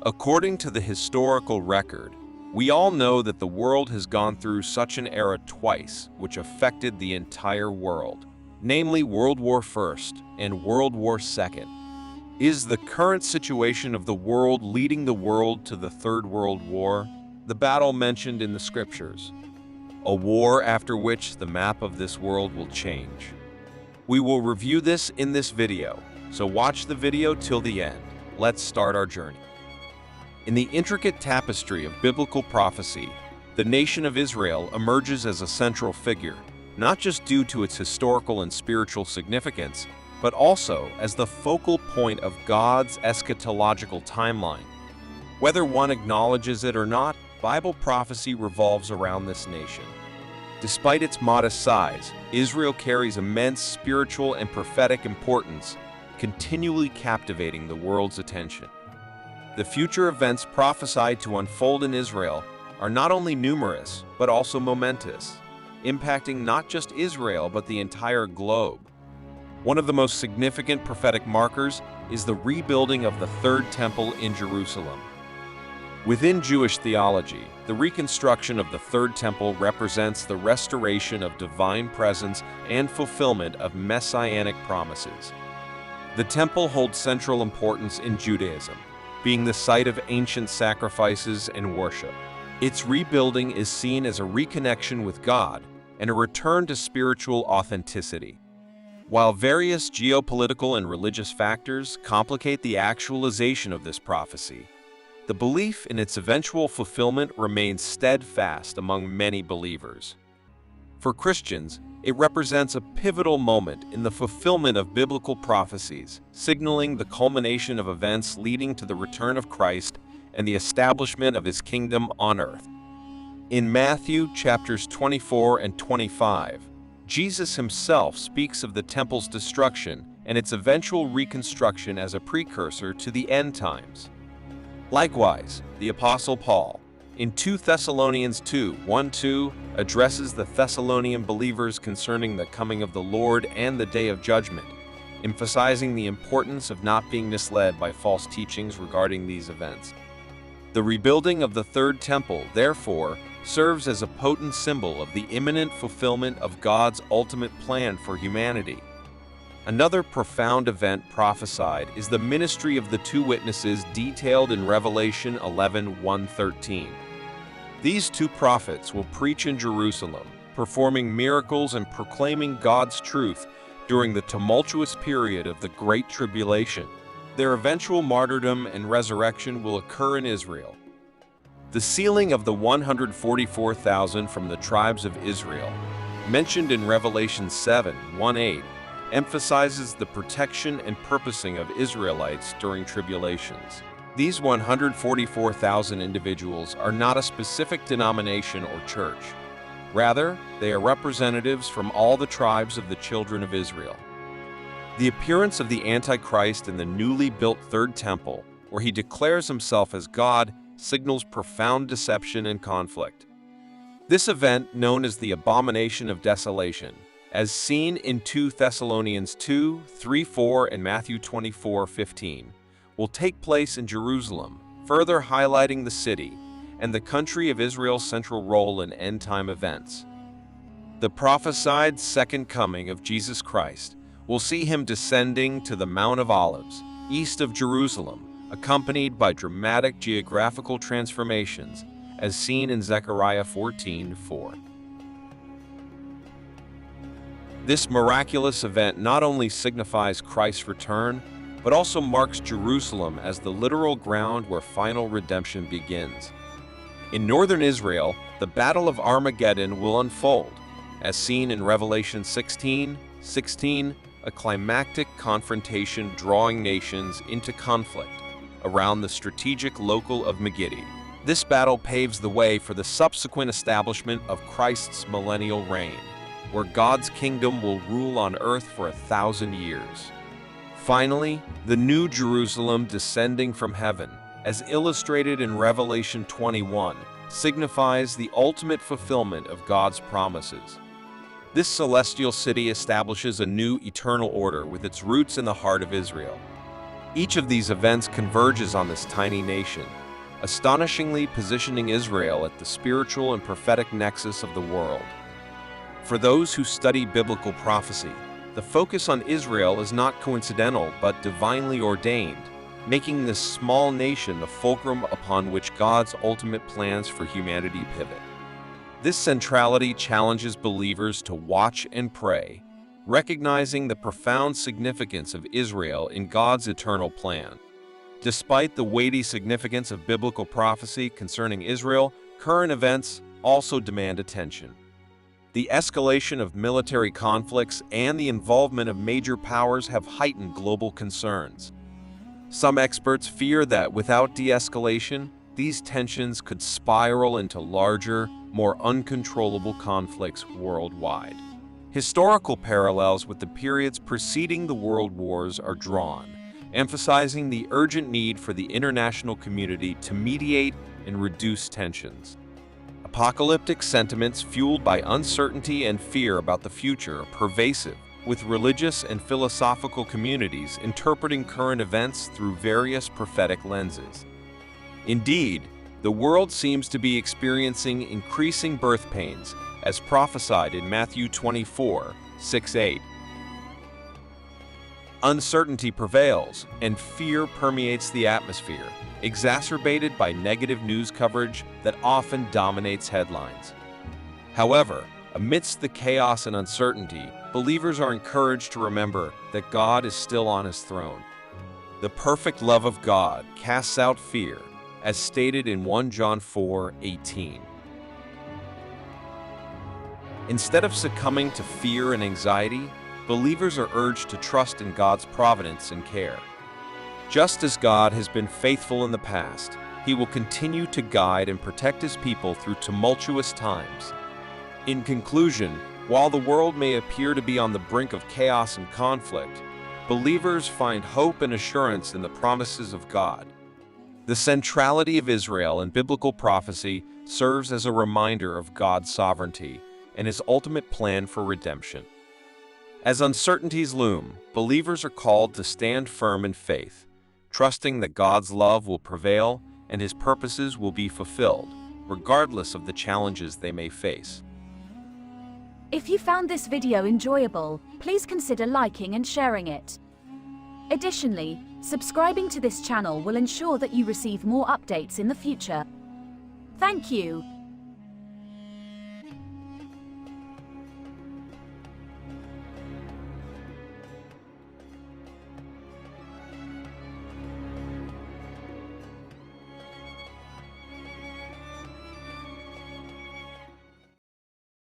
According to the historical record, we all know that the world has gone through such an era twice, which affected the entire world, namely World War I and World War II. Is the current situation of the world leading the world to the Third World War, the battle mentioned in the Scriptures? A war after which the map of this world will change. We will review this in this video, so watch the video till the end. Let's start our journey. In the intricate tapestry of biblical prophecy, the nation of Israel emerges as a central figure, not just due to its historical and spiritual significance, but also as the focal point of God's eschatological timeline. Whether one acknowledges it or not, Bible prophecy revolves around this nation. Despite its modest size, Israel carries immense spiritual and prophetic importance, continually captivating the world's attention. The future events prophesied to unfold in Israel are not only numerous, but also momentous, impacting not just Israel, but the entire globe. One of the most significant prophetic markers is the rebuilding of the Third Temple in Jerusalem. Within Jewish theology, the reconstruction of the Third Temple represents the restoration of divine presence and fulfillment of messianic promises. The temple holds central importance in Judaism, being the site of ancient sacrifices and worship. Its rebuilding is seen as a reconnection with God and a return to spiritual authenticity. While various geopolitical and religious factors complicate the actualization of this prophecy, the belief in its eventual fulfillment remains steadfast among many believers. For Christians, it represents a pivotal moment in the fulfillment of biblical prophecies, signaling the culmination of events leading to the return of Christ and the establishment of his kingdom on earth. In Matthew chapters 24 and 25, Jesus himself speaks of the temple's destruction and its eventual reconstruction as a precursor to the end times. Likewise, the Apostle Paul, in 2 Thessalonians 2:1-2, addresses the Thessalonian believers concerning the coming of the Lord and the day of judgment, emphasizing the importance of not being misled by false teachings regarding these events. The rebuilding of the Third Temple, therefore, serves as a potent symbol of the imminent fulfillment of God's ultimate plan for humanity. Another profound event prophesied is the ministry of the two witnesses detailed in Revelation 11:1-13. These two prophets will preach in Jerusalem, performing miracles and proclaiming God's truth during the tumultuous period of the Great Tribulation. Their eventual martyrdom and resurrection will occur in Israel. The sealing of the 144,000 from the tribes of Israel, mentioned in Revelation 7:1-8, emphasizes the protection and purposing of Israelites during tribulations. These 144,000 individuals are not a specific denomination or church. Rather, they are representatives from all the tribes of the children of Israel. The appearance of the Antichrist in the newly built Third Temple, where he declares himself as God, signals profound deception and conflict. This event, known as the Abomination of Desolation, as seen in 2 Thessalonians 2:3-4 and Matthew 24:15, will take place in Jerusalem, further highlighting the city and the country of Israel's central role in end-time events. The prophesied second coming of Jesus Christ will see him descending to the Mount of Olives, east of Jerusalem, accompanied by dramatic geographical transformations, as seen in Zechariah 14:4. This miraculous event not only signifies Christ's return, but also marks Jerusalem as the literal ground where final redemption begins. In northern Israel, the Battle of Armageddon will unfold, as seen in Revelation 16:16, a climactic confrontation drawing nations into conflict around the strategic local of Megiddo. This battle paves the way for the subsequent establishment of Christ's millennial reign, where God's kingdom will rule on earth for 1,000 years. Finally, the New Jerusalem descending from heaven, as illustrated in Revelation 21, signifies the ultimate fulfillment of God's promises. This celestial city establishes a new eternal order with its roots in the heart of Israel. Each of these events converges on this tiny nation, astonishingly positioning Israel at the spiritual and prophetic nexus of the world. For those who study biblical prophecy, the focus on Israel is not coincidental but divinely ordained, making this small nation the fulcrum upon which God's ultimate plans for humanity pivot. This centrality challenges believers to watch and pray, recognizing the profound significance of Israel in God's eternal plan. Despite the weighty significance of biblical prophecy concerning Israel, current events also demand attention. The escalation of military conflicts and the involvement of major powers have heightened global concerns. Some experts fear that without de-escalation, these tensions could spiral into larger, more uncontrollable conflicts worldwide. Historical parallels with the periods preceding the world wars are drawn, emphasizing the urgent need for the international community to mediate and reduce tensions. Apocalyptic sentiments fueled by uncertainty and fear about the future are pervasive, with religious and philosophical communities interpreting current events through various prophetic lenses. Indeed, the world seems to be experiencing increasing birth pains, as prophesied in Matthew 24:6-8. Uncertainty prevails, and fear permeates the atmosphere, exacerbated by negative news coverage that often dominates headlines. However, amidst the chaos and uncertainty, believers are encouraged to remember that God is still on his throne. The perfect love of God casts out fear, as stated in 1 John 4:18. Instead of succumbing to fear and anxiety, believers are urged to trust in God's providence and care. Just as God has been faithful in the past, he will continue to guide and protect his people through tumultuous times. In conclusion, while the world may appear to be on the brink of chaos and conflict, believers find hope and assurance in the promises of God. The centrality of Israel in biblical prophecy serves as a reminder of God's sovereignty and his ultimate plan for redemption. As uncertainties loom, believers are called to stand firm in faith, trusting that God's love will prevail and his purposes will be fulfilled, regardless of the challenges they may face. If you found this video enjoyable, please consider liking and sharing it. Additionally, subscribing to this channel will ensure that you receive more updates in the future. Thank you.